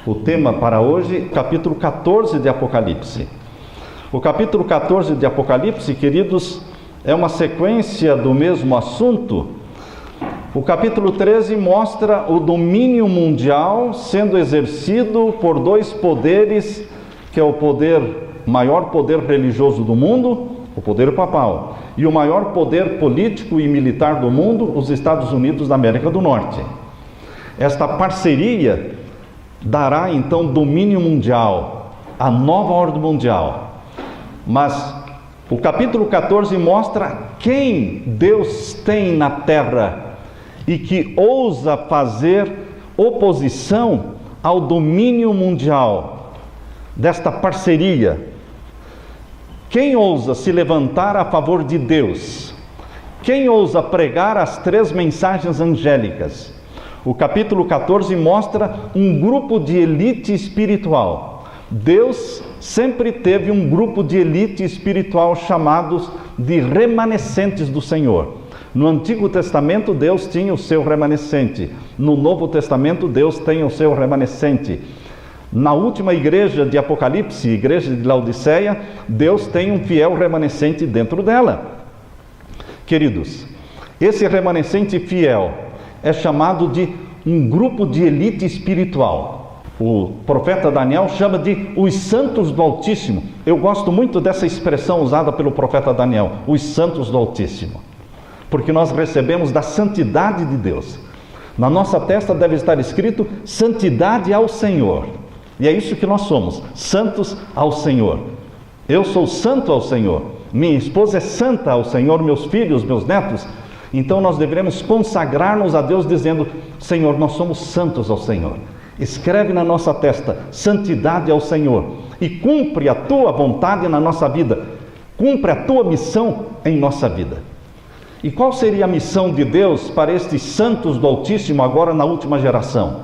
O tema para hoje, capítulo 14 de Apocalipse. O capítulo 14 de Apocalipse, queridos, é uma sequência do mesmo assunto. O capítulo 13 mostra o domínio mundial sendo exercido por dois poderes, que é o maior poder religioso do mundo, o poder papal, e o maior poder político e militar do mundo, os Estados Unidos da América do Norte. Esta parceria dará então domínio mundial, a nova ordem mundial. Mas o capítulo 14 mostra quem Deus tem na terra e que ousa fazer oposição ao domínio mundial desta parceria. Quem ousa se levantar a favor de Deus? Quem ousa pregar as três mensagens angélicas? O capítulo 14 mostra um grupo de elite espiritual. Deus sempre teve um grupo de elite espiritual chamados de remanescentes do Senhor. No Antigo Testamento, Deus tinha o seu remanescente. No Novo Testamento, Deus tem o seu remanescente. Na última igreja de Apocalipse, igreja de Laodiceia, Deus tem um fiel remanescente dentro dela. Queridos, esse remanescente fiel é chamado de um grupo de elite espiritual. O profeta Daniel chama de os santos do Altíssimo. Eu gosto muito dessa expressão usada pelo profeta Daniel, os santos do Altíssimo, porque nós recebemos da santidade de Deus. Na nossa testa deve estar escrito santidade ao Senhor. E é isso que nós somos, santos ao Senhor. Eu sou santo ao Senhor, minha esposa é santa ao Senhor, meus filhos, meus netos. Então nós devemos consagrar-nos a Deus dizendo: Senhor, nós somos santos ao Senhor. Escreve na nossa testa, santidade ao Senhor, e cumpre a tua vontade na nossa vida, cumpre a tua missão em nossa vida. E qual seria a missão de Deus para estes santos do Altíssimo agora na última geração?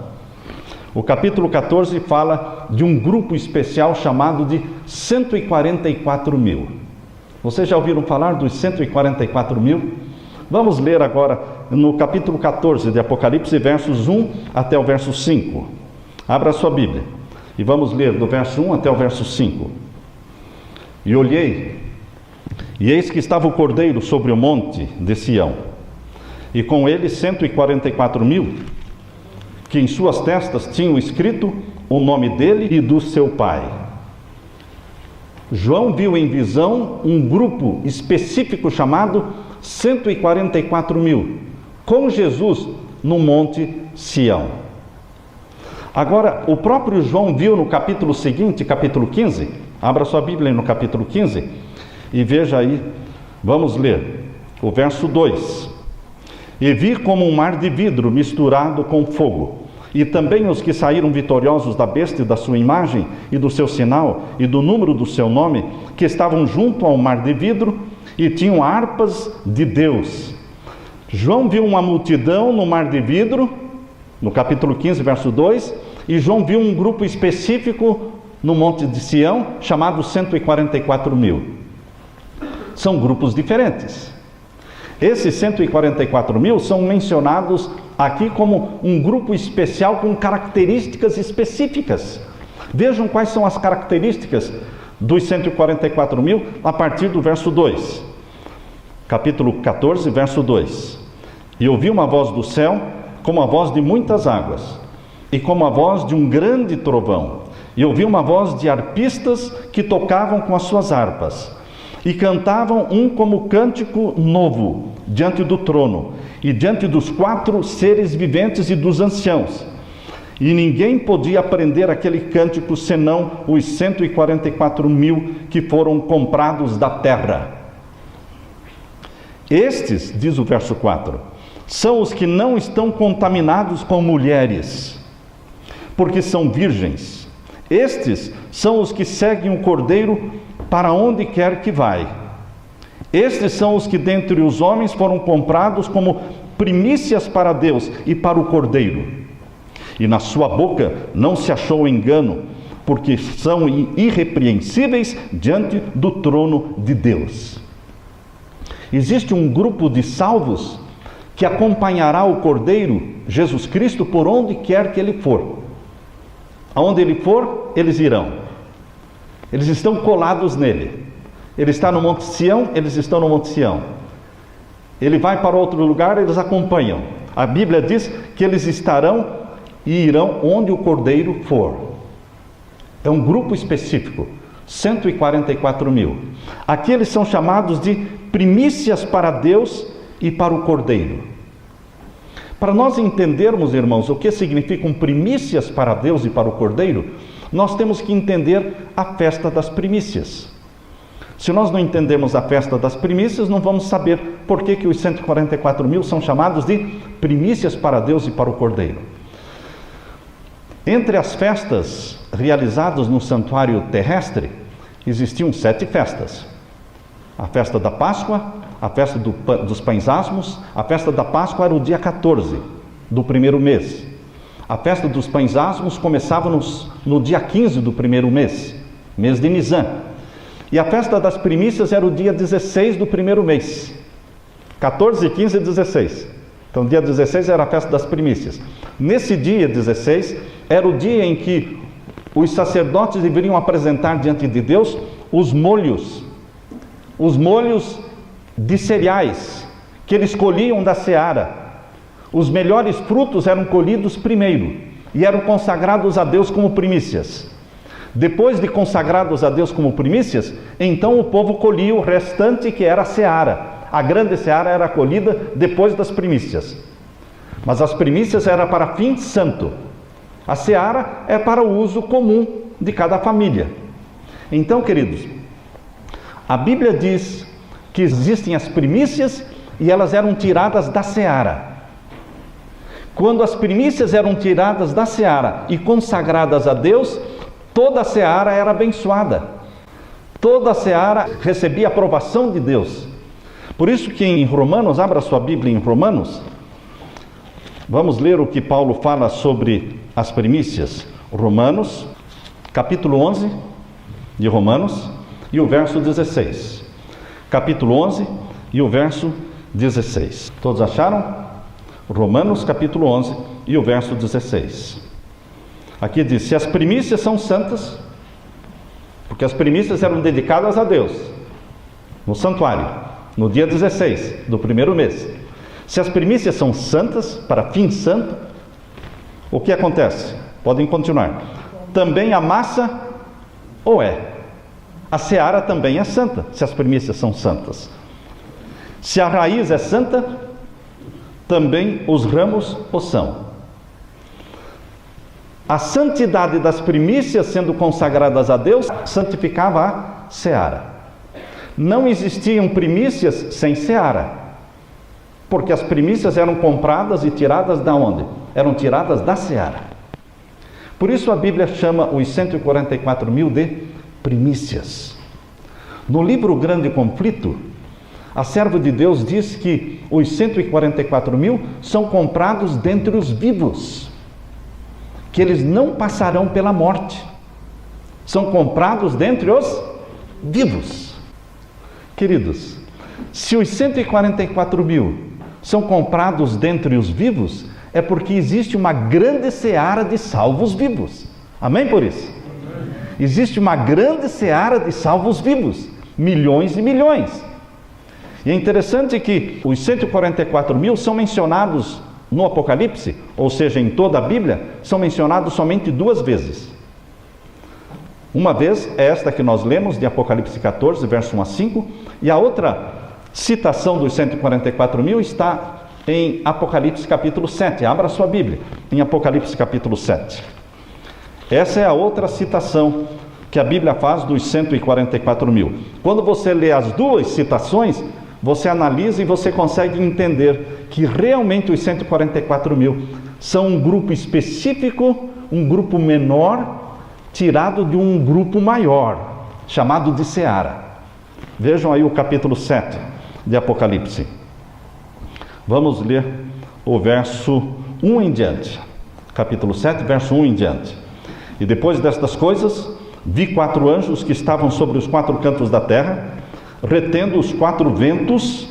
O capítulo 14 fala de um grupo especial chamado de 144 mil. Vocês já ouviram falar dos 144 mil? Vamos ler agora no capítulo 14 de Apocalipse, versos 1 até o verso 5. Abra a sua Bíblia e vamos ler do verso 1 até o verso 5. E olhei, e eis que estava o Cordeiro sobre o monte de Sião, e com ele 144 mil, que em suas testas tinham escrito o nome dele e do seu pai. João viu em visão um grupo específico chamado 144 mil, com Jesus no monte Sião. Agora, o próprio João viu no capítulo seguinte, capítulo 15, abra sua Bíblia no capítulo 15, e veja aí, vamos ler o verso 2. E vi como um mar de vidro misturado com fogo, e também os que saíram vitoriosos da besta e da sua imagem, e do seu sinal, e do número do seu nome, que estavam junto ao mar de vidro, e tinham harpas de Deus. João viu uma multidão no mar de vidro, no capítulo 15, verso 2, e João viu um grupo específico no monte de Sião, chamado 144 mil. São grupos diferentes. Esses 144 mil são mencionados aqui como um grupo especial com características específicas. Vejam quais são as características dos 144 mil a partir do verso 2. Capítulo 14, verso 2. E ouvi uma voz do céu, como a voz de muitas águas, e como a voz de um grande trovão. E ouvi uma voz de arpistas que tocavam com as suas harpas, e cantavam um como cântico novo, diante do trono, e diante dos 4 seres viventes e dos anciãos. E ninguém podia aprender aquele cântico, senão os 144 mil que foram comprados da terra. Estes, diz o verso 4, são os que não estão contaminados com mulheres, porque são virgens. Estes são os que seguem o Cordeiro para onde quer que vai. Estes são os que dentre os homens foram comprados como primícias para Deus e para o Cordeiro. E na sua boca não se achou engano, porque são irrepreensíveis diante do trono de Deus. Existe um grupo de salvos que acompanhará o Cordeiro, Jesus Cristo, por onde quer que ele for. Aonde ele for, eles irão. Eles estão colados nele. Ele está no Monte Sião, eles estão no Monte Sião. Ele vai para outro lugar, eles acompanham. A Bíblia diz que eles estarão e irão onde o Cordeiro for. É um grupo específico, 144 mil. Aqui eles são chamados de primícias para Deus e para o Cordeiro. Para nós entendermos, irmãos, o que significam primícias para Deus e para o Cordeiro, nós temos que entender a festa das primícias. Se nós não entendermos a festa das primícias, não vamos saber por que os 144 mil são chamados de primícias para Deus e para o Cordeiro. Entre as festas realizadas no santuário terrestre, existiam 7 festas. A festa da Páscoa, a festa dos pães asmos. A festa da Páscoa era o dia 14 do primeiro mês. A festa dos pães asmos começava no dia 15 do primeiro mês de Nisan. E a festa das primícias era o dia 16 do primeiro mês. 14, 15 e 16. Então, dia 16 era a festa das primícias. Nesse dia 16, era o dia em que os sacerdotes deveriam apresentar diante de Deus os molhos de cereais que eles colhiam da seara. Os melhores frutos eram colhidos primeiro e eram consagrados a Deus como primícias. Depois de consagrados a Deus como primícias, então o povo colhia o restante, que era a seara. A grande seara era colhida depois das primícias. Mas as primícias eram para fim santo. A seara é para o uso comum de cada família. Então, queridos, a Bíblia diz que existem as primícias e elas eram tiradas da seara. Quando as primícias eram tiradas da seara e consagradas a Deus, toda a seara era abençoada. Toda a seara recebia a aprovação de Deus. Por isso que em Romanos, abra sua Bíblia em Romanos, vamos ler o que Paulo fala sobre as primícias. Romanos, capítulo 11 de Romanos, e o verso 16. Capítulo 11 e o verso 16. Todos acharam? Romanos, capítulo 11 e o verso 16. Aqui diz: se as primícias são santas, porque as primícias eram dedicadas a Deus, no santuário, no dia 16 do primeiro mês. Se as primícias são santas, para fim santo, o que acontece? Podem continuar. Também a massa o é. A seara também é santa, se as primícias são santas. Se a raiz é santa, também os ramos o são. A santidade das primícias sendo consagradas a Deus, santificava a seara. Não existiam primícias sem seara, porque as primícias eram compradas e tiradas da onde? Eram tiradas da seara. Por isso a Bíblia chama os 144 mil de primícias. No livro Grande Conflito, a serva de Deus diz que os 144 mil são comprados dentre os vivos, que eles não passarão pela morte. São comprados dentre os vivos. Queridos, se os 144 mil são comprados dentre os vivos, é porque existe uma grande seara de salvos vivos. Amém por isso? Existe uma grande seara de salvos vivos, milhões e milhões. E é interessante que os 144 mil são mencionados no Apocalipse, ou seja, em toda a Bíblia, são mencionados somente 2 vezes. Uma vez é esta que nós lemos, de Apocalipse 14, verso 1 a 5, e a outra citação dos 144 mil está em Apocalipse capítulo 7. Abra sua Bíblia, em Apocalipse capítulo 7. Essa é a outra citação que a Bíblia faz dos 144 mil. Quando você lê as 2 citações, você analisa e você consegue entender que realmente os 144 mil são um grupo específico, um grupo menor, tirado de um grupo maior, chamado de seara. Vejam aí o capítulo 7 de Apocalipse. Vamos ler o verso 1 em diante. Capítulo 7, verso 1 em diante. E depois destas coisas, vi 4 anjos que estavam sobre os 4 cantos da terra, retendo os 4 ventos.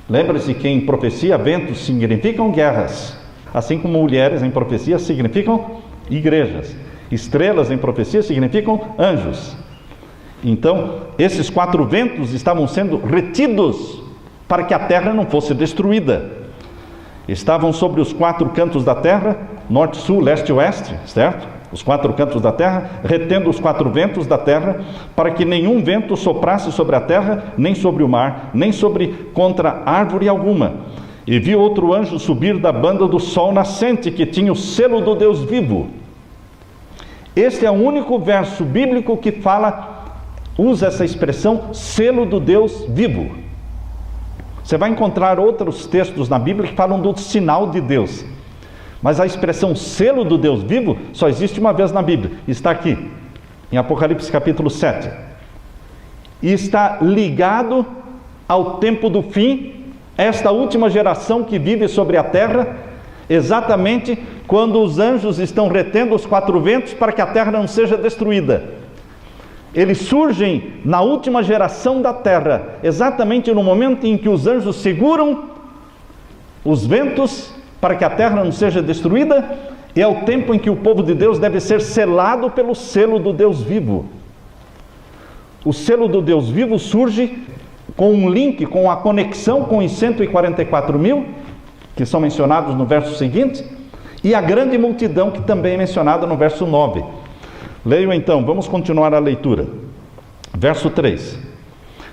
Lembre-se que em profecia, ventos significam guerras, assim como mulheres em profecia significam igrejas. Estrelas em profecia significam anjos. Então, esses 4 ventos estavam sendo retidos para que a terra não fosse destruída. Estavam sobre os 4 cantos da terra, norte, sul, leste e oeste, certo? Os 4 cantos da terra, retendo os 4 ventos da terra, para que nenhum vento soprasse sobre a terra, nem sobre o mar, nem contra árvore alguma. E vi outro anjo subir da banda do sol nascente, que tinha o selo do Deus vivo. Este é o único verso bíblico que usa essa expressão, selo do Deus vivo. Você vai encontrar outros textos na Bíblia que falam do sinal de Deus. Mas a expressão selo do Deus vivo só existe uma vez na Bíblia. Está aqui, em Apocalipse capítulo 7. E está ligado ao tempo do fim, esta última geração que vive sobre a terra, exatamente quando os anjos estão retendo os 4 ventos para que a terra não seja destruída. Eles surgem na última geração da terra, exatamente no momento em que os anjos seguram os ventos para que a terra não seja destruída, e é o tempo em que o povo de Deus deve ser selado pelo selo do Deus vivo. O selo do Deus vivo surge com um link, com a conexão com os 144.000, que são mencionados no verso seguinte, e a grande multidão, que também é mencionada no verso 9. Leio então, vamos continuar a leitura. Verso 3.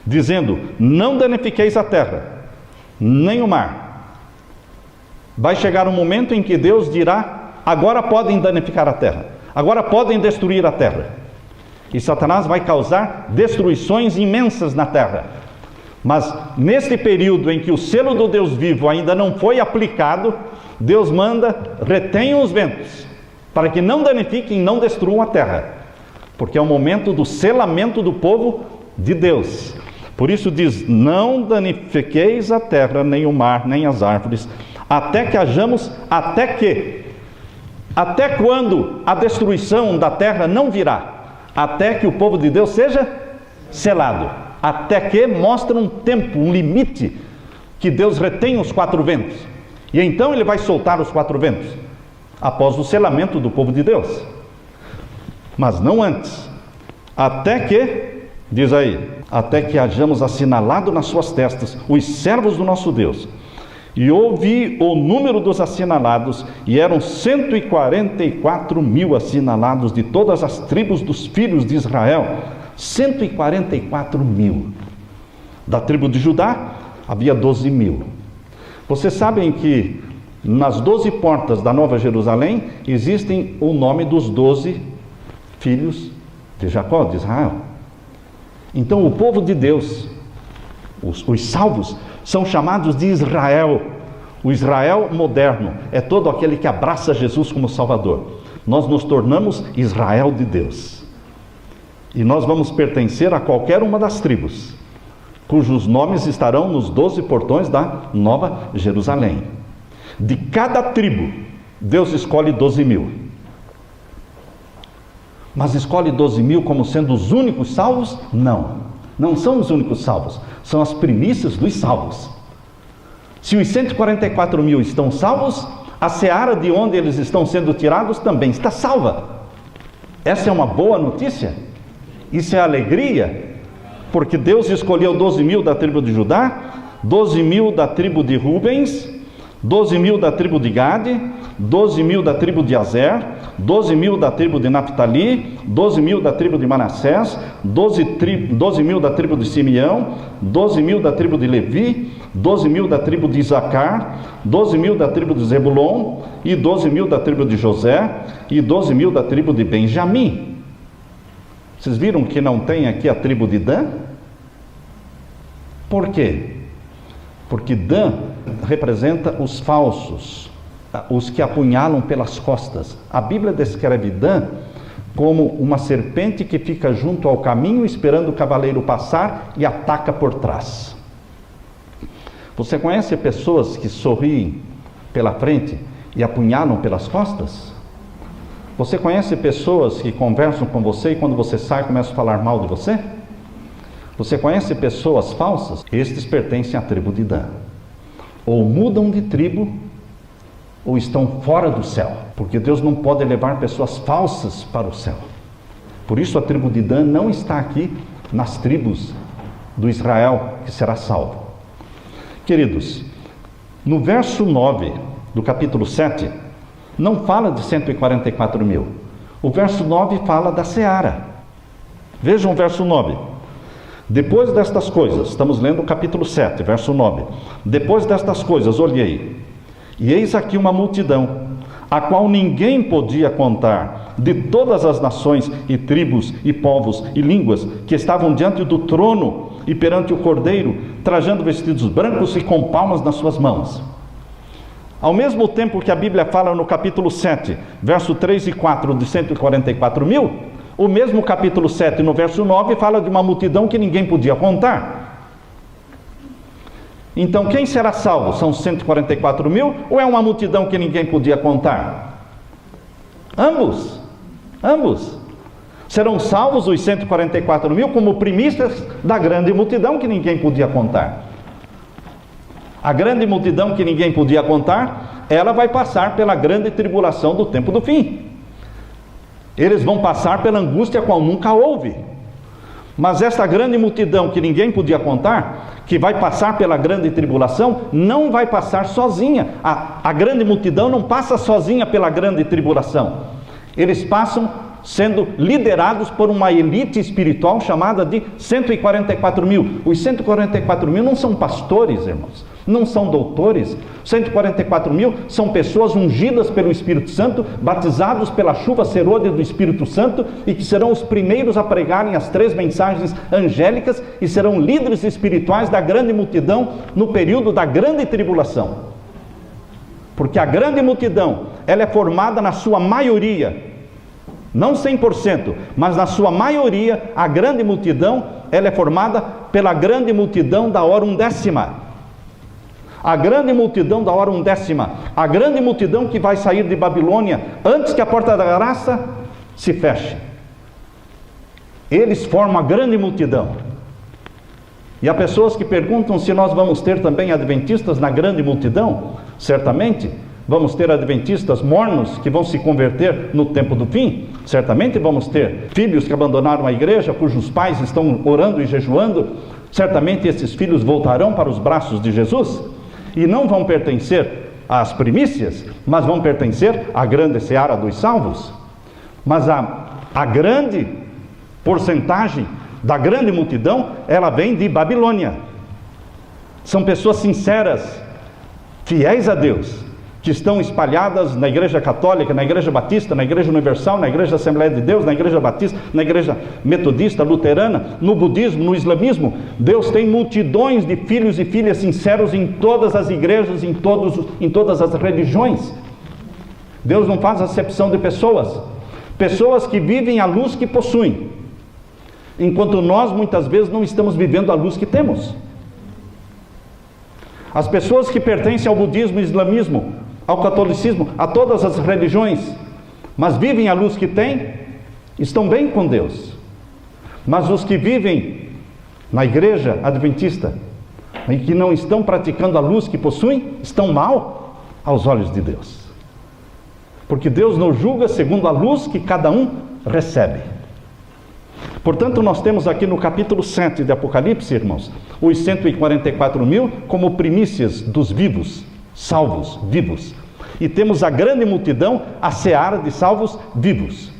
Dizendo, não danifiqueis a terra, nem o mar. Vai chegar um momento em que Deus dirá, agora podem danificar a terra, agora podem destruir a terra. E Satanás vai causar destruições imensas na terra. Mas neste período em que o selo do Deus vivo ainda não foi aplicado, Deus manda, retenham os ventos, para que não danifiquem, não destruam a terra, porque é o momento do selamento do povo de Deus. Por isso diz, não danifiqueis a terra, nem o mar, nem as árvores, até quando a destruição da terra não virá, até que o povo de Deus seja selado, até que mostra um tempo, um limite, que Deus retém os 4 ventos, e então ele vai soltar os 4 ventos, após o selamento do povo de Deus. Mas não antes. Até que, diz aí, até que hajamos assinalado nas suas testas os servos do nosso Deus. E ouvi o número dos assinalados, e eram 144.000 assinalados de todas as tribos dos filhos de Israel. 144.000. Da tribo de Judá, havia 12.000. Vocês sabem que nas 12 portas da Nova Jerusalém, existem o nome dos 12 filhos de Jacó, de Israel. Então o povo de Deus, os salvos, são chamados de Israel. O Israel moderno é todo aquele que abraça Jesus como Salvador. Nós nos tornamos Israel de Deus. E nós vamos pertencer a qualquer uma das tribos, cujos nomes estarão nos 12 portões da Nova Jerusalém. De cada tribo, Deus escolhe 12.000. Mas escolhe 12.000 como sendo os únicos salvos? Não, não são os únicos salvos, são as primícias dos salvos. Se os 144.000 estão salvos, a seara de onde eles estão sendo tirados também está salva. Essa é uma boa notícia, isso é alegria, porque Deus escolheu 12.000 da tribo de Judá, 12.000 da tribo de Rubens, 12.000 da tribo de Gade, 12.000 da tribo de Azer, 12.000 da tribo de Naphtali, 12.000 da tribo de Manassés, 12.000 da tribo de Simeão, 12.000 da tribo de Levi, 12.000 da tribo de Isacar, 12.000 da tribo de Zebulon, e 12.000 da tribo de José, e 12.000 da tribo de Benjamim. Vocês viram que não tem aqui a tribo de Dan? Por quê? Porque Dan representa os falsos, os que apunhalam pelas costas. A Bíblia descreve Dan como uma serpente que fica junto ao caminho esperando o cavaleiro passar e ataca por trás. Você conhece pessoas que sorriem pela frente e apunhalam pelas costas? Você conhece pessoas que conversam com você e quando você sai começam a falar mal de você? Você conhece pessoas falsas? Estes pertencem à tribo de Dan. Ou mudam de tribo, ou estão fora do céu, porque Deus não pode levar pessoas falsas para o céu. Por isso a tribo de Dan não está aqui nas tribos do Israel que será salvo. Queridos, no verso 9 do capítulo 7, não fala de 144 mil. O verso 9 fala da seara. Vejam o verso 9. Depois destas coisas, estamos lendo o capítulo 7, verso 9. Depois destas coisas, olhei, e eis aqui uma multidão, a qual ninguém podia contar, de todas as nações e tribos e povos e línguas que estavam diante do trono e perante o Cordeiro, trajando vestidos brancos e com palmas nas suas mãos. Ao mesmo tempo que a Bíblia fala no capítulo 7, verso 3 e 4 de 144 mil, o mesmo capítulo 7, no verso 9, fala de uma multidão que ninguém podia contar. Então, quem será salvo? São 144 mil ou é uma multidão que ninguém podia contar? Ambos. Serão salvos os 144 mil como primícias da grande multidão que ninguém podia contar. A grande multidão que ninguém podia contar, ela vai passar pela grande tribulação do tempo do fim. Eles vão passar pela angústia qual nunca houve. Mas essa grande multidão que ninguém podia contar, que vai passar pela grande tribulação, não vai passar sozinha. A grande multidão não passa sozinha pela grande tribulação. Eles passam sendo liderados por uma elite espiritual chamada de 144 mil. Os 144 mil não são pastores, irmãos, não são doutores. 144 mil são pessoas ungidas pelo Espírito Santo, batizados pela chuva serôdia do Espírito Santo, e que serão os primeiros a pregarem as 3 mensagens angélicas e serão líderes espirituais da grande multidão no período da grande tribulação. Porque a grande multidão, ela é formada na sua maioria, não 100%, mas na sua maioria, a grande multidão, ela é formada pela grande multidão da hora undécima. A grande multidão da hora undécima, a grande multidão que vai sair de Babilônia antes que a porta da graça se feche. Eles formam a grande multidão. E há pessoas que perguntam se nós vamos ter também adventistas na grande multidão. Certamente vamos ter adventistas mornos que vão se converter no tempo do fim. Certamente vamos ter filhos que abandonaram a igreja, cujos pais estão orando e jejuando. Certamente esses filhos voltarão para os braços de Jesus e não vão pertencer às primícias, mas vão pertencer à grande seara dos salvos. Mas a grande porcentagem da grande multidão, ela vem de Babilônia. São pessoas sinceras, fiéis a Deus, que estão espalhadas na Igreja Católica, na Igreja Batista, na Igreja Universal, na Igreja Assembleia de Deus, na Igreja Batista, na Igreja Metodista, Luterana, no Budismo, no Islamismo. Deus tem multidões de filhos e filhas sinceros em todas as igrejas, em todas as religiões. Deus não faz acepção de pessoas. Pessoas que vivem a luz que possuem, enquanto nós muitas vezes não estamos vivendo a luz que temos. As pessoas que pertencem ao budismo, islamismo, ao catolicismo, a todas as religiões, mas vivem a luz que têm, estão bem com Deus. Mas os que vivem na igreja adventista e que não estão praticando a luz que possuem, estão mal aos olhos de Deus. Porque Deus nos julga segundo a luz que cada um recebe. Portanto, nós temos aqui no capítulo 7 de Apocalipse, irmãos, os 144 mil como primícias dos vivos, salvos, vivos. E temos a grande multidão, a seara de salvos vivos.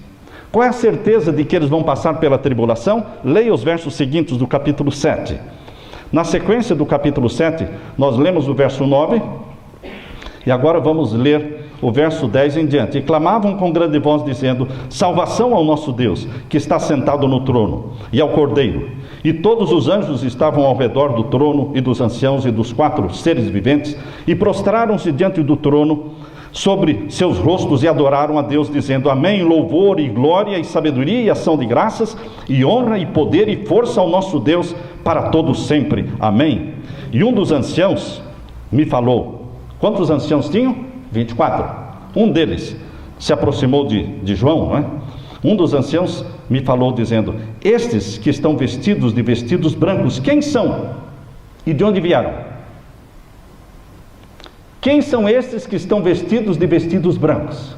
Qual é a certeza de que eles vão passar pela tribulação? Leia os versos seguintes do capítulo 7. Na sequência do capítulo 7, nós lemos o verso 9, e agora vamos ler o verso 10 em diante. E clamavam com grande voz, dizendo: salvação ao nosso Deus, que está sentado no trono, e ao Cordeiro. E todos os anjos estavam ao redor do trono, e dos anciãos, e dos 4 seres viventes, e prostraram-se diante do trono, sobre seus rostos, e adoraram a Deus, dizendo: amém, louvor e glória e sabedoria e ação de graças, e honra e poder e força ao nosso Deus, para todos sempre, amém. E um dos anciãos me falou. Quantos anciãos tinham? 24. Um deles se aproximou de João, não é? Um dos anciãos me falou, dizendo: estes que estão vestidos de vestidos brancos, quem são? E de onde vieram? Quem são estes que estão vestidos de vestidos brancos?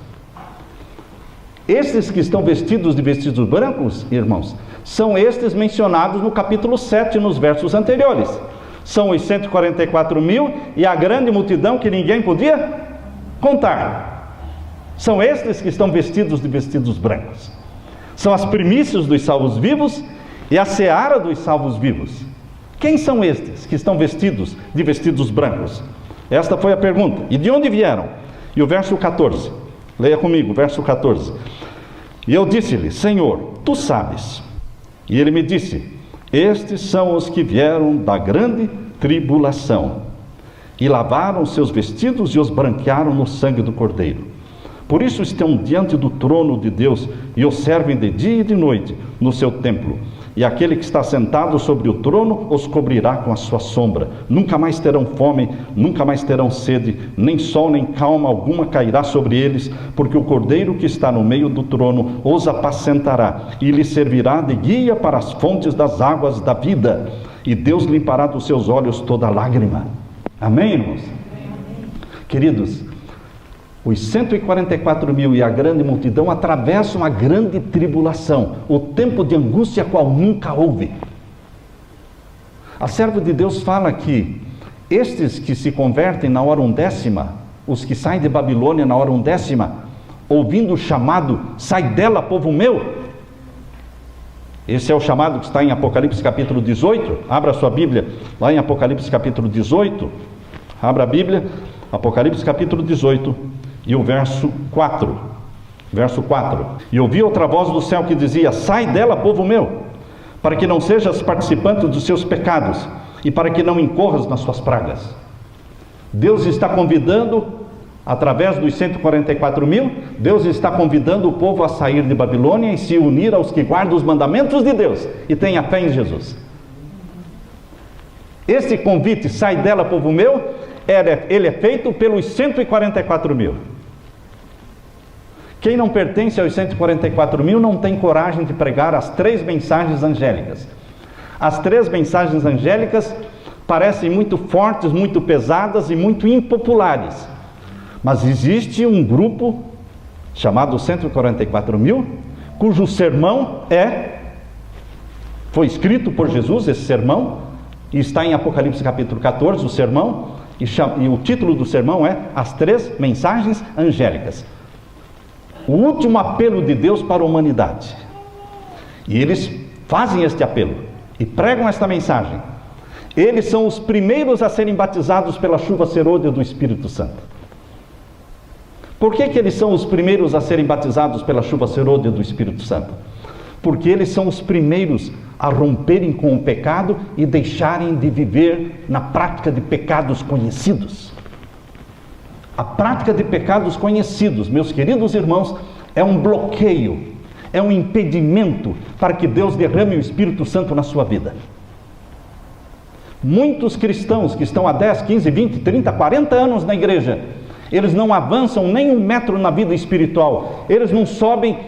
Estes que estão vestidos de vestidos brancos, irmãos, são estes mencionados no capítulo 7, nos versos anteriores. São os 144.000 e a grande multidão que ninguém podia contar. São estes que estão vestidos de vestidos brancos. São as primícias dos salvos vivos e a seara dos salvos vivos. Quem são estes que estão vestidos de vestidos brancos? Esta foi a pergunta. E de onde vieram? E o verso 14. Leia comigo, verso 14. E eu disse-lhe: Senhor, tu sabes. E ele me disse: estes são os que vieram da grande tribulação, e lavaram seus vestidos e os branquearam no sangue do Cordeiro. Por isso estão diante do trono de Deus e o servem de dia e de noite no seu templo. E aquele que está sentado sobre o trono os cobrirá com a sua sombra. Nunca mais terão fome, nunca mais terão sede, nem sol nem calma alguma cairá sobre eles, porque o Cordeiro que está no meio do trono os apacentará e lhes servirá de guia para as fontes das águas da vida. E Deus limpará dos seus olhos toda lágrima. Amém, irmãos? Queridos, os 144.000 e a grande multidão atravessam a grande tribulação, o tempo de angústia qual nunca houve. A serva de Deus fala que estes que se convertem na hora 10ª, os que saem de Babilônia na hora 10ª, ouvindo o chamado, sai dela, povo meu. Esse é o chamado que está em Apocalipse capítulo 18. Abra a sua Bíblia, lá em Apocalipse capítulo 18. Abra a Bíblia, Apocalipse capítulo 18. E o verso 4. Verso 4. E ouvi outra voz do céu que dizia: sai dela, povo meu, para que não sejas participante dos seus pecados, e para que não incorras nas suas pragas. Deus está convidando, através dos 144.000, Deus está convidando o povo a sair de Babilônia e se unir aos que guardam os mandamentos de Deus e tenha fé em Jesus. Esse convite, sai dela, povo meu, ele é feito pelos 144.000. Quem não pertence aos 144.000 não tem coragem de pregar as 3 mensagens angélicas. As 3 mensagens angélicas parecem muito fortes, muito pesadas e muito impopulares. Mas existe um grupo chamado 144.000, cujo sermão foi escrito por Jesus, esse sermão, e está em Apocalipse capítulo 14, o sermão, e o título do sermão é As 3 Mensagens Angélicas. O último apelo de Deus para a humanidade. E eles fazem este apelo e pregam esta mensagem. Eles são os primeiros a serem batizados pela chuva serôdia do Espírito Santo. Por que eles são os primeiros a serem batizados pela chuva serôdia do Espírito Santo? Porque eles são os primeiros a romperem com o pecado e deixarem de viver na prática de pecados conhecidos. A prática de pecados conhecidos, meus queridos irmãos, é um bloqueio, é um impedimento para que Deus derrame o Espírito Santo na sua vida. Muitos cristãos que estão há 10, 15, 20, 30, 40 anos na igreja, eles não avançam nem 1 metro na vida espiritual, eles não sobem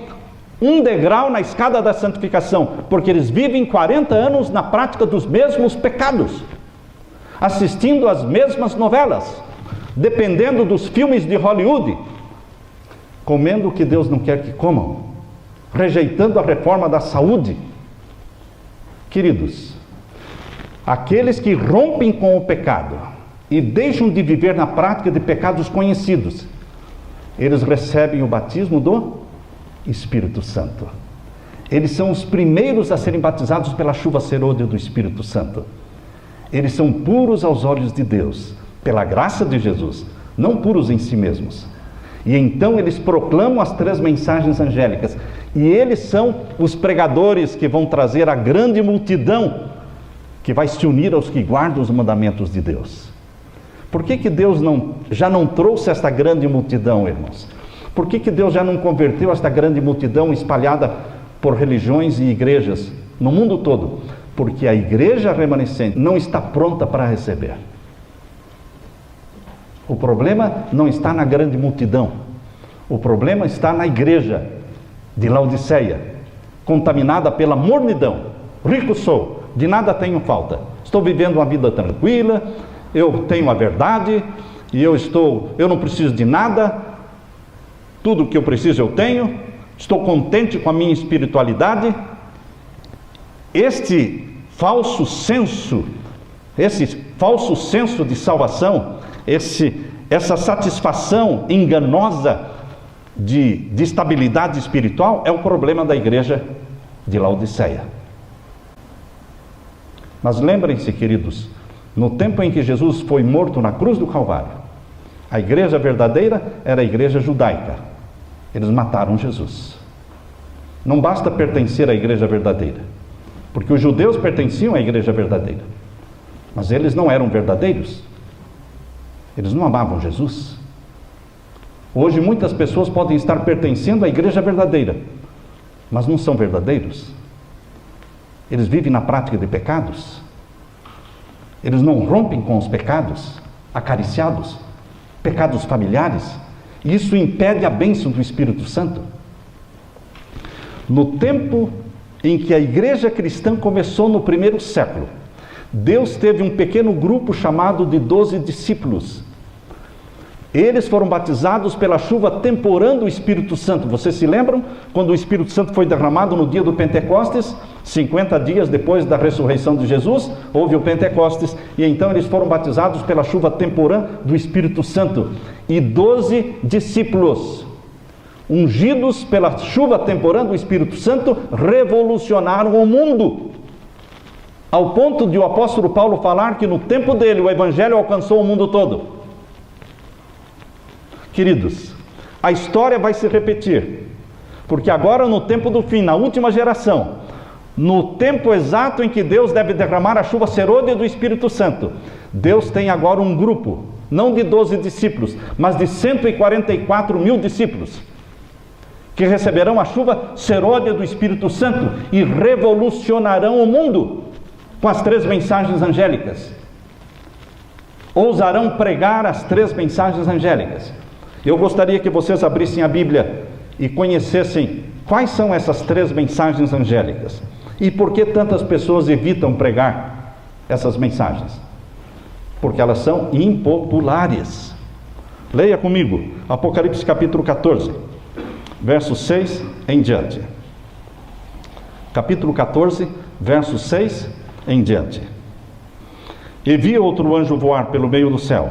1 degrau na escada da santificação, porque eles vivem 40 anos na prática dos mesmos pecados, assistindo às mesmas novelas, dependendo dos filmes de Hollywood, comendo o que Deus não quer que comam, rejeitando a reforma da saúde. Queridos, aqueles que rompem com o pecado e deixam de viver na prática de pecados conhecidos, eles recebem o batismo do Espírito Santo. Eles são os primeiros a serem batizados pela chuva serôdia do Espírito Santo. Eles são puros aos olhos de Deus, pela graça de Jesus, não puros em si mesmos. E então eles proclamam as 3 mensagens angélicas, e eles são os pregadores que vão trazer a grande multidão que vai se unir aos que guardam os mandamentos de Deus. Por que Deus já não trouxe esta grande multidão, irmãos? Por que Deus já não converteu esta grande multidão espalhada por religiões e igrejas no mundo todo? Porque a igreja remanescente não está pronta para receber. O problema não está na grande multidão. O problema está na igreja de Laodiceia, contaminada pela mornidão. Rico sou, de nada tenho falta. Estou vivendo uma vida tranquila, eu tenho a verdade, e eu não preciso de nada, tudo que eu preciso eu tenho, estou contente com a minha espiritualidade. Esse falso senso de salvação, essa satisfação enganosa de estabilidade espiritual é o problema da igreja de Laodiceia. Mas lembrem-se, queridos, no tempo em que Jesus foi morto na cruz do Calvário, a igreja verdadeira era a igreja judaica. Eles mataram Jesus. Não basta pertencer à igreja verdadeira, porque os judeus pertenciam à igreja verdadeira, mas eles não eram verdadeiros. Eles não amavam Jesus. Hoje muitas pessoas podem estar pertencendo à igreja verdadeira, mas não são verdadeiros. Eles vivem na prática de pecados. Eles não rompem com os pecados acariciados, pecados familiares. E isso impede a bênção do Espírito Santo. No tempo em que a igreja cristã começou no primeiro século, Deus teve um pequeno grupo chamado de 12 discípulos. Eles foram batizados pela chuva temporã do Espírito Santo. Vocês se lembram? Quando o Espírito Santo foi derramado no dia do Pentecostes, 50 dias depois da ressurreição de Jesus, houve o Pentecostes, e então eles foram batizados pela chuva temporã do Espírito Santo. E 12 discípulos, ungidos pela chuva temporã do Espírito Santo, revolucionaram o mundo. Ao ponto de o apóstolo Paulo falar que no tempo dele o Evangelho alcançou o mundo todo. Queridos, a história vai se repetir, porque agora no tempo do fim, na última geração, no tempo exato em que Deus deve derramar a chuva serôdia do Espírito Santo, Deus tem agora um grupo, não de 12 discípulos, mas de 144 mil discípulos, que receberão a chuva serôdia do Espírito Santo e revolucionarão o mundo com as 3 mensagens angélicas. Ousarão pregar as 3 mensagens angélicas. Eu gostaria que vocês abrissem a Bíblia e conhecessem quais são essas 3 mensagens angélicas e por que tantas pessoas evitam pregar essas mensagens. Porque elas são impopulares. Leia comigo, Apocalipse capítulo 14, verso 6 em diante. Capítulo 14, verso 6 em diante. E vi outro anjo voar pelo meio do céu,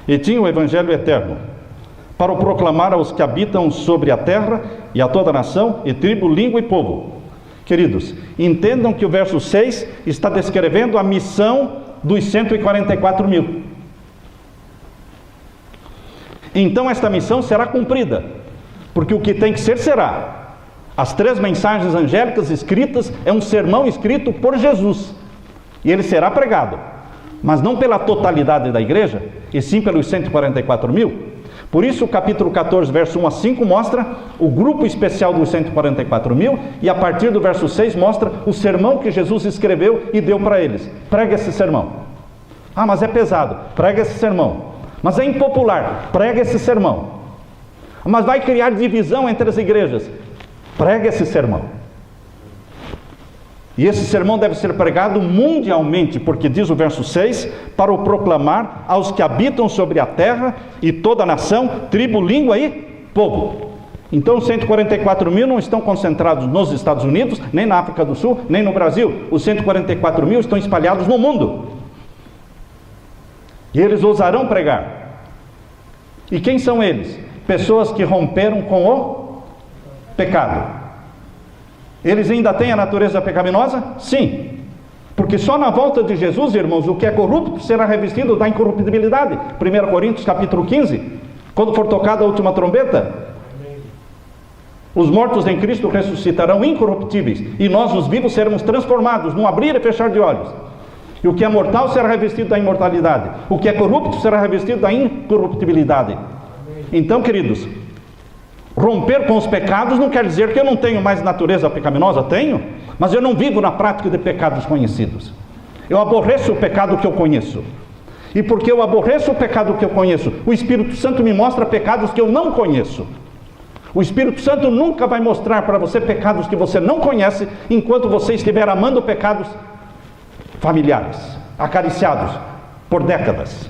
e tinha o Evangelho eterno, para o proclamar aos que habitam sobre a terra, e a toda nação, e tribo, língua e povo. Queridos, entendam que o verso 6 está descrevendo a missão dos 144 mil. Então esta missão será cumprida, porque o que tem que ser, será. As 3 mensagens angélicas escritas é um sermão escrito por Jesus, e ele será pregado, mas não pela totalidade da igreja, e sim pelos 144 mil. Por isso o capítulo 14, verso 1 a 5 mostra o grupo especial dos 144 mil, e a partir do verso 6 mostra o sermão que Jesus escreveu e deu para eles. Prega esse sermão. Ah, mas é pesado. Prega esse sermão. Mas é impopular. Prega esse sermão. Mas vai criar divisão entre as igrejas. Prega esse sermão. E esse sermão deve ser pregado mundialmente, porque diz o verso 6, para o proclamar aos que habitam sobre a terra, e toda a nação, tribo, língua e povo. Então os 144 mil não estão concentrados nos Estados Unidos, nem na África do Sul, nem no Brasil. Os 144 mil estão espalhados no mundo. E eles ousarão pregar. E quem são eles? Pessoas que romperam com o pecado. Eles ainda têm a natureza pecaminosa? Sim. Porque só na volta de Jesus, irmãos, o que é corrupto será revestido da incorruptibilidade. 1 Coríntios capítulo 15, quando for tocada a última trombeta, os mortos em Cristo ressuscitarão incorruptíveis, e nós, os vivos, seremos transformados num abrir e fechar de olhos. E o que é mortal será revestido da imortalidade. O que é corrupto será revestido da incorruptibilidade. Então, queridos, romper com os pecados não quer dizer que eu não tenho mais natureza pecaminosa. Tenho, mas eu não vivo na prática de pecados conhecidos. Eu aborreço o pecado que eu conheço. E porque eu aborreço o pecado que eu conheço, o Espírito Santo me mostra pecados que eu não conheço. O Espírito Santo nunca vai mostrar para você pecados que você não conhece, enquanto você estiver amando pecados familiares, acariciados por décadas.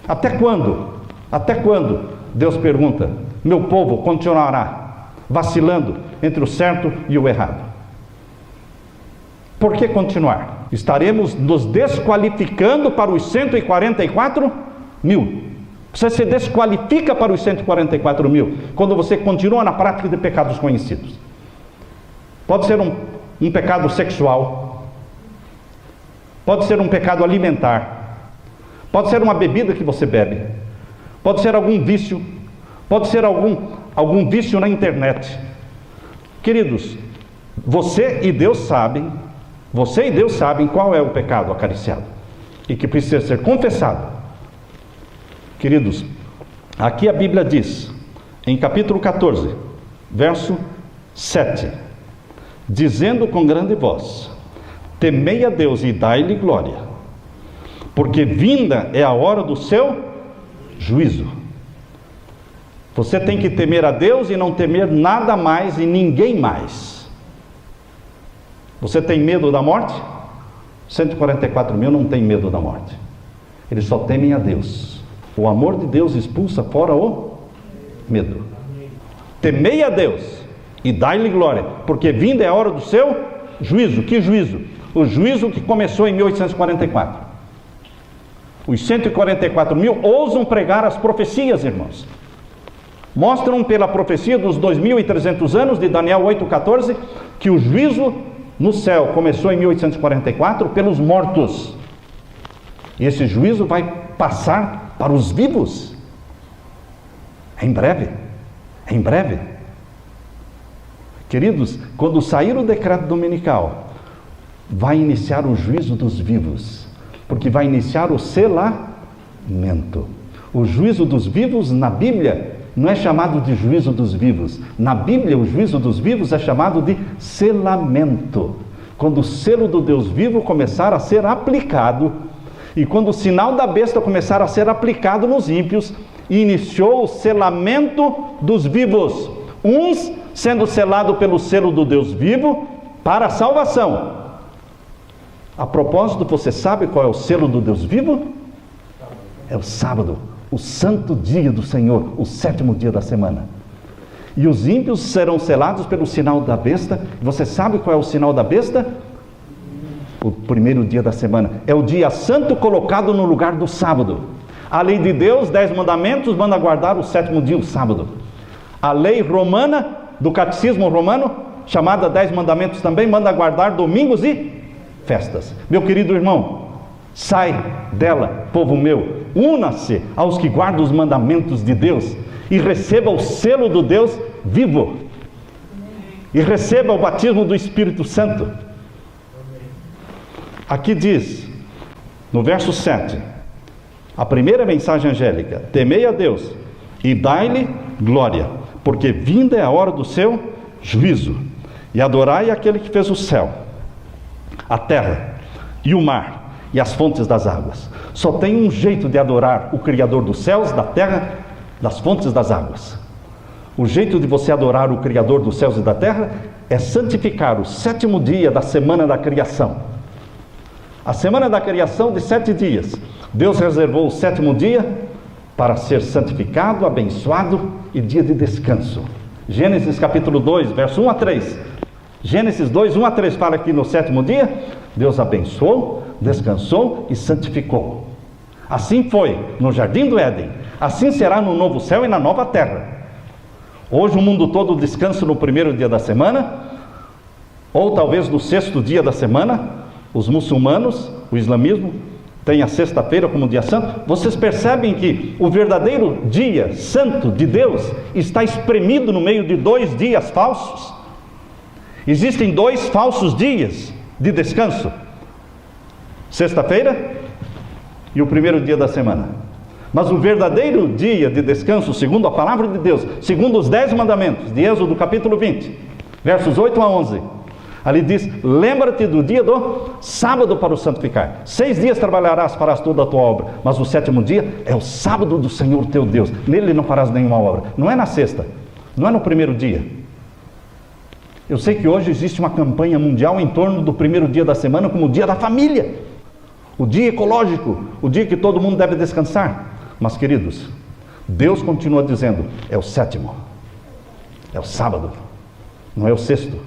Até quando? Até quando? Deus pergunta, meu povo continuará vacilando entre o certo e o errado. Por que continuar? Estaremos nos desqualificando para os 144 mil. Você se desqualifica para os 144 mil quando você continua na prática de pecados conhecidos. Pode ser um pecado sexual, pode ser um pecado alimentar, pode ser uma bebida que você bebe, pode ser algum vício, pode ser algum vício na internet. Queridos, você e Deus sabem qual é o pecado acariciado e que precisa ser confessado. Queridos, aqui a Bíblia diz, em capítulo 14, verso 7, dizendo com grande voz, temei a Deus e dai-lhe glória, porque vinda é a hora do seu juízo. Você tem que temer a Deus e não temer nada mais e ninguém mais. Você tem medo da morte? 144 mil não tem medo da morte. Eles só temem a Deus. O amor de Deus expulsa fora o medo. Temei a Deus e dai-lhe glória, porque vinda é a hora do seu juízo. Que juízo? O juízo que começou em 1844. Os 144 mil ousam pregar as profecias, irmãos. Mostram pela profecia dos 2.300 anos de Daniel 8,14 que o juízo no céu começou em 1844 pelos mortos. E esse juízo vai passar para os vivos. Em breve. Em breve. Queridos, quando sair o decreto dominical, vai iniciar o juízo dos vivos, porque vai iniciar o selamento. O juízo dos vivos na Bíblia não é chamado de juízo dos vivos. Na Bíblia, o juízo dos vivos é chamado de selamento. Quando o selo do Deus vivo começar a ser aplicado, e quando o sinal da besta começar a ser aplicado nos ímpios, iniciou o selamento dos vivos, uns sendo selados pelo selo do Deus vivo para a salvação. A propósito, você sabe qual é o selo do Deus vivo? É o sábado, o santo dia do Senhor, o 7º dia da semana. E os ímpios serão selados pelo sinal da besta. Você sabe qual é o sinal da besta? O 1º dia da semana. É o dia santo colocado no lugar do sábado. A lei de Deus, 10 mandamentos, manda guardar o 7º dia, o sábado. A lei romana, do catecismo romano, chamada 10 mandamentos também, manda guardar domingos e festas. Meu querido irmão, sai dela, povo meu, una-se aos que guardam os mandamentos de Deus e receba o selo do Deus vivo. E receba o batismo do Espírito Santo. Aqui diz, no verso 7, a primeira mensagem angélica: temei a Deus e dai-lhe glória, porque vinda é a hora do seu juízo, e adorai aquele que fez o céu, a terra e o mar e as fontes das águas. Só tem um jeito de adorar o Criador dos céus, da terra, das fontes das águas. O jeito de você adorar o Criador dos céus e da terra é santificar o 7º dia da semana da criação. A semana da criação de 7 dias, Deus reservou o 7º dia para ser santificado, abençoado e dia de descanso. Gênesis capítulo 2, verso 1 a 3. Gênesis 2, 1 a 3 fala que no 7º dia, Deus abençoou, descansou e santificou. Assim foi no jardim do Éden, assim será no novo céu e na nova terra. Hoje o mundo todo descansa no 1º dia da semana, ou talvez no 6º dia da semana. Os muçulmanos, o islamismo, tem a sexta-feira como dia santo. Vocês percebem que o verdadeiro dia santo de Deus está espremido no meio de 2 dias falsos? Existem 2 falsos dias de descanso: sexta-feira e o 1º dia da semana. Mas o verdadeiro dia de descanso, segundo a palavra de Deus, segundo os 10 mandamentos de Êxodo capítulo 20, versos 8 a 11, ali diz: lembra-te do dia do sábado para o santificar. 6 dias trabalharás, farás toda a tua obra, mas o 7º dia é o sábado do Senhor teu Deus, nele não farás nenhuma obra. Não é na sexta, não é no 1º dia. Eu sei que hoje existe uma campanha mundial em torno do 1º dia da semana como o dia da família, o dia ecológico, o dia que todo mundo deve descansar. Mas, queridos, Deus continua dizendo, é o sétimo, é o sábado, não é o sexto,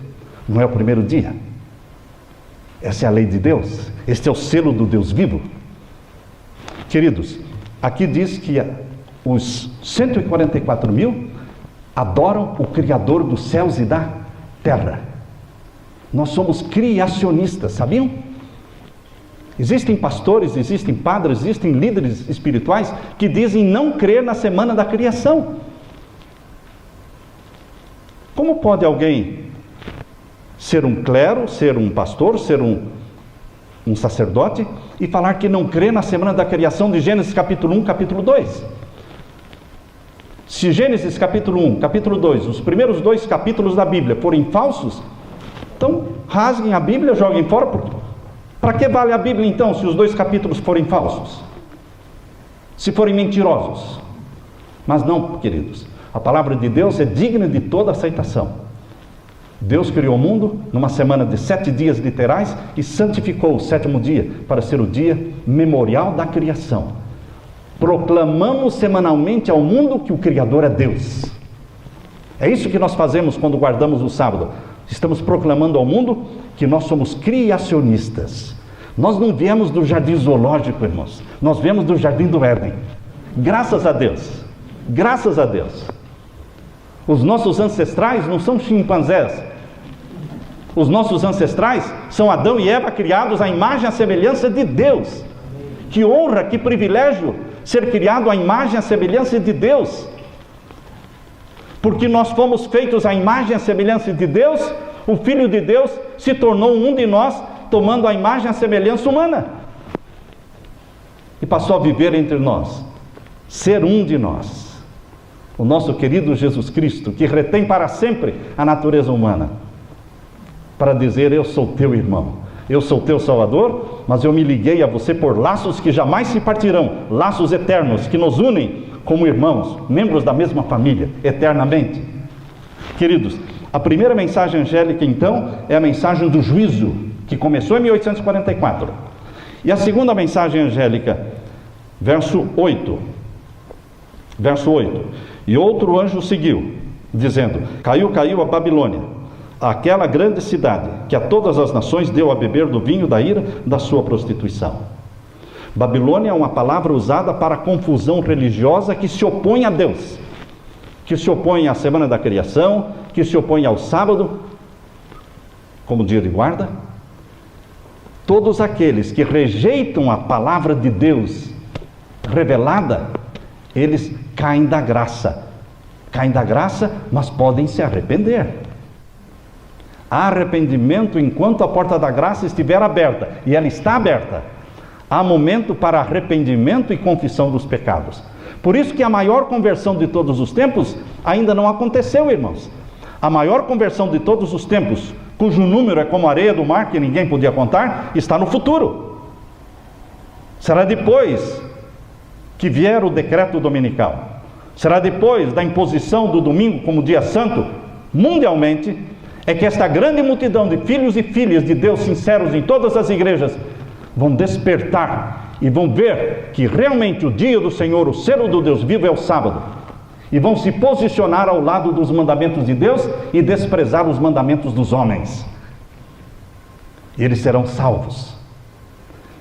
não é o primeiro dia. Essa é a lei de Deus, este é o selo do Deus vivo. Queridos, aqui diz que os 144 mil adoram o Criador dos céus e da terra. Nós somos criacionistas, sabiam? Existem pastores, existem padres, existem líderes espirituais que dizem não crer na semana da criação. Como pode alguém ser um clero, ser um pastor, ser um sacerdote e falar que não crê na semana da criação de Gênesis capítulo 1, capítulo 2? Se Gênesis capítulo 1, capítulo 2, os primeiros 2 capítulos da Bíblia forem falsos, então rasguem a Bíblia, joguem fora. Para que vale a Bíblia então, se os 2 capítulos forem falsos? Se forem mentirosos? Mas não, queridos, a palavra de Deus é digna de toda aceitação. Deus criou o mundo numa semana de 7 dias literais e santificou o 7º dia para ser o dia memorial da criação. Proclamamos semanalmente ao mundo que o Criador é Deus. É isso que nós fazemos quando guardamos o sábado. Estamos proclamando ao mundo que nós somos criacionistas. Nós não viemos do jardim zoológico, irmãos. Nós viemos do jardim do Éden. Graças a Deus. Graças a Deus. Os nossos ancestrais não são chimpanzés. Os nossos ancestrais são Adão e Eva, criados à imagem e à semelhança de Deus. Que honra, que privilégio ser criado à imagem e à semelhança de Deus. Porque nós fomos feitos à imagem e à semelhança de Deus, o Filho de Deus se tornou um de nós, tomando a imagem e a semelhança humana. E passou a viver entre nós, ser um de nós. O nosso querido Jesus Cristo, que retém para sempre a natureza humana, para dizer, eu sou teu irmão, eu sou teu Salvador, mas eu me liguei a você por laços que jamais se partirão, laços eternos que nos unem como irmãos, membros da mesma família, eternamente. Queridos, a primeira mensagem angélica, então, é a mensagem do juízo, que começou em 1844. E a segunda mensagem angélica, verso 8. Verso 8. E outro anjo seguiu, dizendo, caiu a Babilônia, aquela grande cidade, que a todas as nações deu a beber do vinho da ira da sua prostituição. Babilônia é uma palavra usada para a confusão religiosa que se opõe a Deus, que se opõe à semana da criação, que se opõe ao sábado, como dia de guarda. Todos aqueles que rejeitam a palavra de Deus revelada, eles caem da graça, mas podem se arrepender. Há arrependimento enquanto a porta da graça estiver aberta, e ela está aberta. Há momento para arrependimento e confissão dos pecados. Por isso que a maior conversão de todos os tempos ainda não aconteceu, irmãos. A maior conversão de todos os tempos, cujo número é como a areia do mar, que ninguém podia contar, está no futuro. Será depois que vier o decreto dominical. Será depois da imposição do domingo como dia santo, mundialmente, é que esta grande multidão de filhos e filhas de Deus sinceros em todas as igrejas vão despertar e vão ver que realmente o dia do Senhor, o selo do Deus vivo, é o sábado. E vão se posicionar ao lado dos mandamentos de Deus e desprezar os mandamentos dos homens. E eles serão salvos.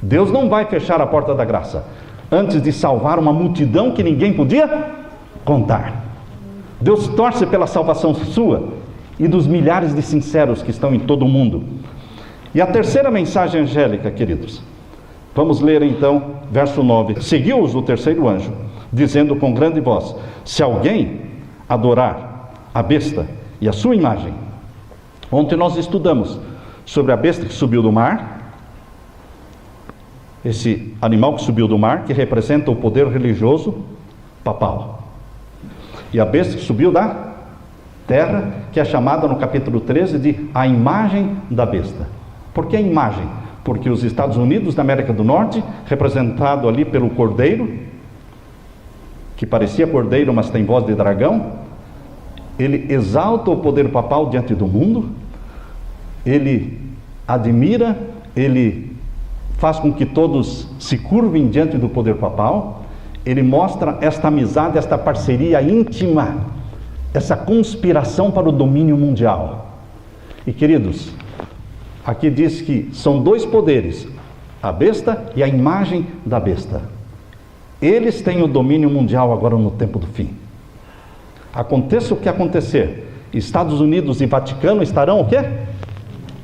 Deus não vai fechar a porta da graça antes de salvar uma multidão que ninguém podia contar. Deus torce pela salvação sua e dos milhares de sinceros que estão em todo o mundo. E a terceira mensagem angélica, queridos, vamos ler então, verso 9. Seguiu-os o terceiro anjo, dizendo com grande voz, se alguém adorar a besta e a sua imagem. Ontem nós estudamos sobre a besta que subiu do mar, esse animal que subiu do mar, que representa o poder religioso papal. E a besta que subiu da terra, que é chamada no capítulo 13 de a imagem da besta. Por que a imagem? Porque os Estados Unidos da América do Norte, representado ali pelo cordeiro, que parecia cordeiro, mas tem voz de dragão, ele exalta o poder papal diante do mundo, ele admira, ele faz com que todos se curvem diante do poder papal, ele mostra esta amizade, esta parceria íntima, essa conspiração para o domínio mundial. E queridos, aqui diz que são dois poderes, a besta e a imagem da besta. Eles têm o domínio mundial agora no tempo do fim. Aconteça o que acontecer, Estados Unidos e Vaticano estarão o quê?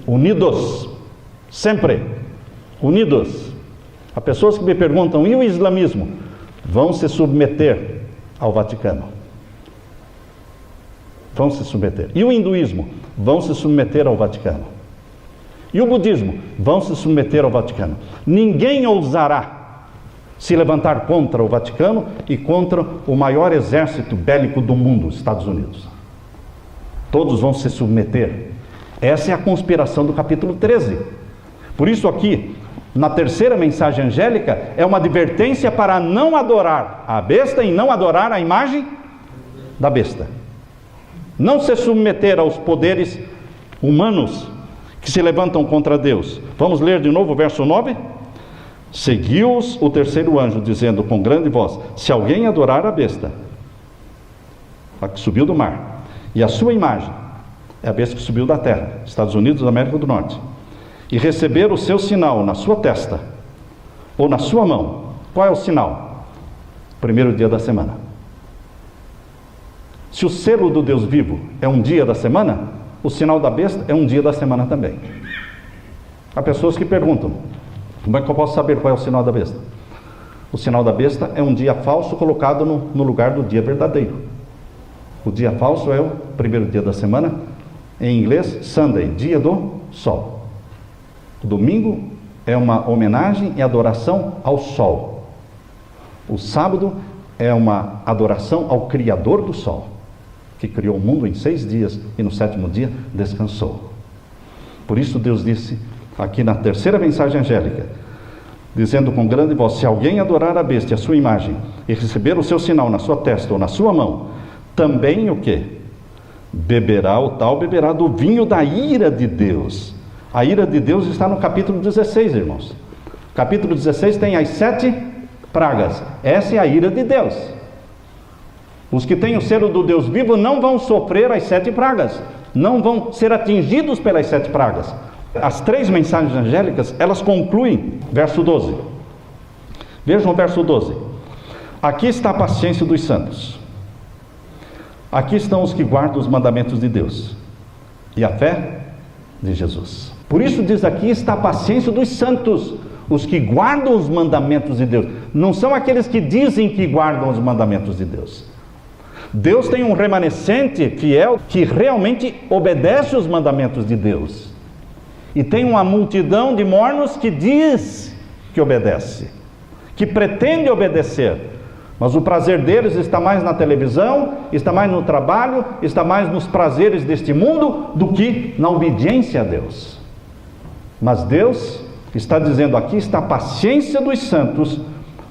Unidos, sempre unidos. Há pessoas que me perguntam, e o islamismo? Vão se submeter ao Vaticano. Vão se submeter. E o hinduísmo? Vão se submeter ao Vaticano. E o budismo? Vão se submeter ao Vaticano. Ninguém ousará se levantar contra o Vaticano e contra o maior exército bélico do mundo, os Estados Unidos. Todos vão se submeter. Essa é a conspiração do capítulo 13. Por isso aqui, na terceira mensagem angélica, é uma advertência para não adorar a besta e não adorar a imagem da besta. Não se submeter aos poderes humanos que se levantam contra Deus. Vamos ler de novo o verso 9? Seguiu-os o terceiro anjo, dizendo com grande voz: se alguém adorar a besta, a que subiu do mar, e a sua imagem, é a besta que subiu da terra, Estados Unidos da América do Norte, e receber o seu sinal na sua testa, ou na sua mão. Qual é o sinal? Primeiro dia da semana. Se o selo do Deus vivo é um dia da semana, o sinal da besta é um dia da semana também. Há pessoas que perguntam, como é que eu posso saber qual é o sinal da besta? O sinal da besta é um dia falso colocado no lugar do dia verdadeiro. O dia falso é o primeiro dia da semana, em inglês, Sunday, dia do sol. O domingo é uma homenagem e adoração ao sol. O sábado é uma adoração ao Criador do sol, que criou o mundo em 6 dias e no 7º dia descansou. Por isso Deus disse, aqui na terceira mensagem angélica, dizendo com grande voz: se alguém adorar a besta e a sua imagem, e receber o seu sinal na sua testa ou na sua mão, também o quê? Beberá do vinho da ira de Deus. A ira de Deus está no capítulo 16, irmãos. O capítulo 16 tem as 7 pragas. Essa é a ira de Deus. Os que têm o selo do Deus vivo não vão sofrer as 7 pragas. Não vão ser atingidos pelas 7 pragas. As 3 mensagens angélicas, elas concluem, verso 12. Vejam o verso 12. Aqui está a paciência dos santos. Aqui estão os que guardam os mandamentos de Deus e a fé de Jesus. Por isso diz aqui está a paciência dos santos, os que guardam os mandamentos de Deus. Não são aqueles que dizem que guardam os mandamentos de Deus. Deus tem um remanescente fiel que realmente obedece os mandamentos de Deus. E tem uma multidão de mornos que diz que obedece, que pretende obedecer. Mas o prazer deles está mais na televisão, está mais no trabalho, está mais nos prazeres deste mundo do que na obediência a Deus. Mas Deus está dizendo aqui, está a paciência dos santos,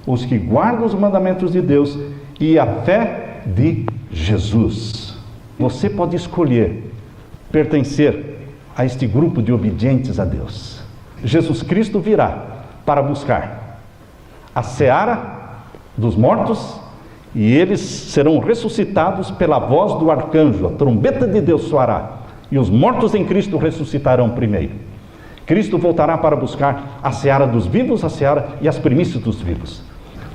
os que guardam os mandamentos de Deus e a fé de Jesus. Você pode escolher pertencer a este grupo de obedientes a Deus. Jesus Cristo virá para buscar a seara dos mortos, e eles serão ressuscitados pela voz do arcanjo, a trombeta de Deus soará, e os mortos em Cristo ressuscitarão primeiro. Cristo voltará para buscar a seara dos vivos, a seara e as primícias dos vivos.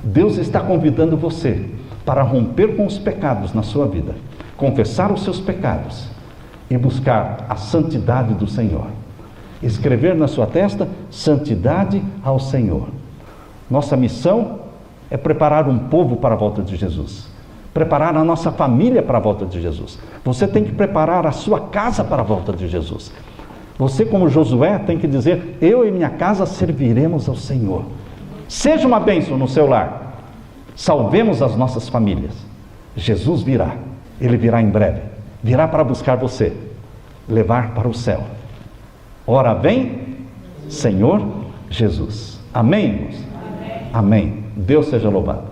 Deus está convidando você para romper com os pecados na sua vida, confessar os seus pecados e buscar a santidade do Senhor. Escrever na sua testa, santidade ao Senhor. Nossa missão é preparar um povo para a volta de Jesus, preparar a nossa família para a volta de Jesus. Você tem que preparar a sua casa para a volta de Jesus. Você, como Josué, tem que dizer: eu e minha casa serviremos ao Senhor. Seja uma bênção no seu lar. Salvemos as nossas famílias. Jesus virá, Ele virá em breve, virá para buscar você, levar para o céu. Ora vem, Senhor Jesus. Amém, irmãos? Amém. Deus seja louvado.